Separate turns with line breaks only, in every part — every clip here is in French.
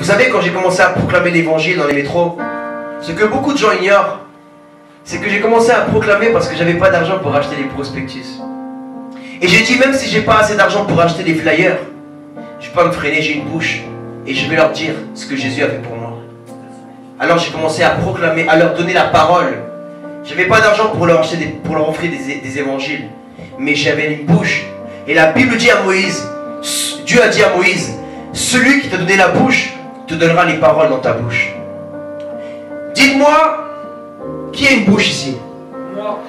Vous savez, quand j'ai commencé à proclamer l'évangile dans les métros, ce que beaucoup de gens ignorent, c'est que j'ai commencé à proclamer parce que j'avais pas d'argent pour acheter les prospectus. Et j'ai dit, même si j'ai pas assez d'argent pour acheter des flyers, je vais pas me freiner, j'ai une bouche. Et je vais leur dire ce que Jésus a fait pour moi. Alors j'ai commencé à proclamer, à leur donner la parole. J'avais pas d'argent pour leur offrir des évangiles. Mais j'avais une bouche. Et la Bible dit à Moïse, Dieu a dit à Moïse, celui qui t'a donné la bouche, te donnera les paroles dans ta bouche. Dites-moi, qui a une bouche ici?
Moi.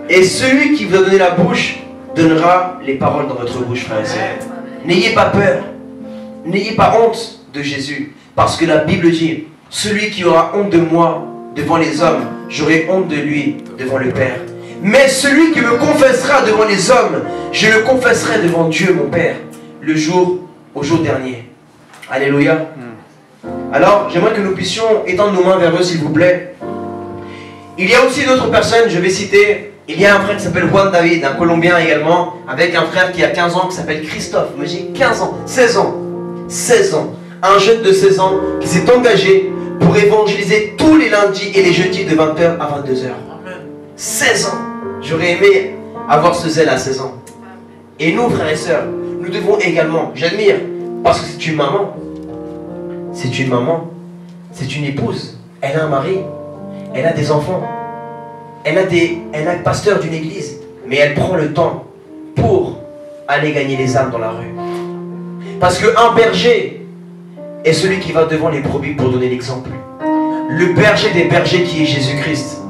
Et celui qui vous a donné la bouche, donnera les paroles dans votre bouche, frère et sœur. N'ayez pas peur. N'ayez pas honte de Jésus. Parce que la Bible dit, celui qui aura honte de moi devant les hommes, j'aurai honte de lui devant le Père. Mais celui qui me confessera devant les hommes, je le confesserai devant Dieu mon Père, au jour dernier. Alléluia. Alors, j'aimerais que nous puissions étendre nos mains vers eux, s'il vous plaît. Il y a aussi d'autres personnes, je vais citer. Il y a un frère qui s'appelle Juan David, un Colombien également, avec un frère qui a 15 ans qui s'appelle Christophe. Mais j'ai 15 ans, 16 ans. 16 ans. Un jeune de 16 ans qui s'est engagé pour évangéliser tous les lundis et les jeudis de 20h à 22h. 16 ans. J'aurais aimé avoir ce zèle à 16 ans. Et nous, frères et sœurs, nous devons également, j'admire, parce que c'est une maman. C'est une maman. C'est une épouse. Elle a un mari. Elle a des enfants. Elle a le pasteur d'une église. Mais elle prend le temps pour aller gagner les âmes dans la rue. Parce qu'un berger est celui qui va devant les brebis pour donner l'exemple. Le berger des bergers qui est Jésus-Christ.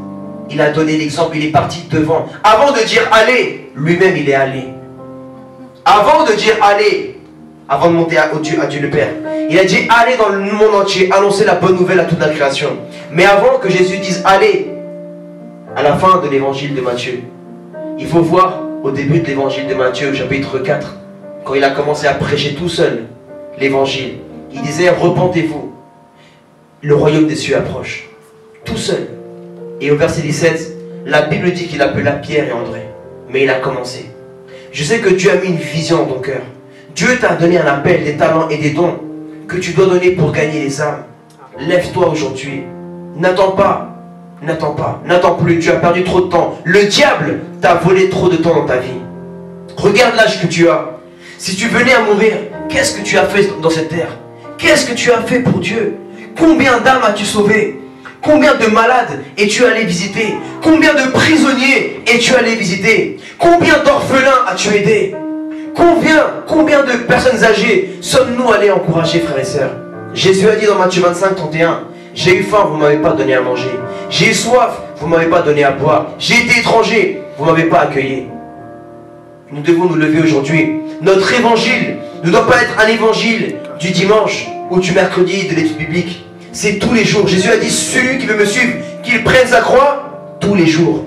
Il a donné l'exemple, il est parti devant. Avant de dire allez, lui-même il est allé. Avant de dire allez, avant de monter à Dieu le Père, il a dit allez dans le monde entier, annoncer la bonne nouvelle à toute la création. Mais avant que Jésus dise allez, à la fin de l'évangile de Matthieu, il faut voir au début de l'évangile de Matthieu, chapitre 4, quand il a commencé à prêcher tout seul l'évangile, il disait repentez-vous, le royaume des cieux approche. Tout seul. Et au verset 17, la Bible dit qu'il appela Pierre et André. Mais il a commencé. Je sais que Dieu a mis une vision dans ton cœur. Dieu t'a donné un appel, des talents et des dons que tu dois donner pour gagner les âmes. Lève-toi aujourd'hui. N'attends pas. N'attends pas. N'attends plus. Tu as perdu trop de temps. Le diable t'a volé trop de temps dans ta vie. Regarde l'âge que tu as. Si tu venais à mourir, qu'est-ce que tu as fait dans cette terre? Qu'est-ce que tu as fait pour Dieu? Combien d'âmes as-tu sauvé? Combien de malades es-tu allé visiter? Combien de prisonniers es-tu allé visiter? Combien d'orphelins as-tu aidé? Combien de personnes âgées sommes-nous allés encourager, frères et sœurs? Jésus a dit dans Matthieu 25, 31, j'ai eu faim, vous ne m'avez pas donné à manger. J'ai eu soif, vous ne m'avez pas donné à boire. J'ai été étranger, vous ne m'avez pas accueilli. Nous devons nous lever aujourd'hui. Notre évangile ne doit pas être un évangile du dimanche ou du mercredi de l'étude biblique. C'est tous les jours. Jésus a dit, celui qui veut me suivre, qu'il prenne sa croix tous les jours.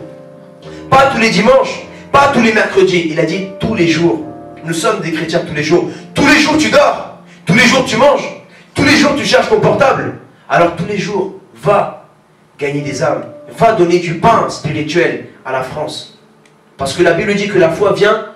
Pas tous les dimanches, pas tous les mercredis. Il a dit tous les jours. Nous sommes des chrétiens tous les jours. Tous les jours tu dors. Tous les jours tu manges. Tous les jours tu cherches ton portable. Alors tous les jours, va gagner des âmes. Va donner du pain spirituel à la France. Parce que la Bible dit que la foi vient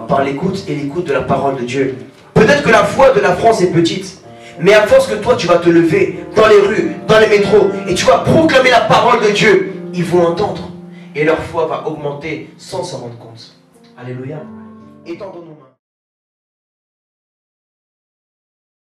par l'écoute et l'écoute de la parole de Dieu. Peut-être que la foi de la France est petite. Mais à force que toi tu vas te lever dans les rues, dans les métros, et tu vas proclamer la parole de Dieu, ils vont entendre. Et leur foi va augmenter sans s'en rendre compte. Alléluia. Étendons nos mains.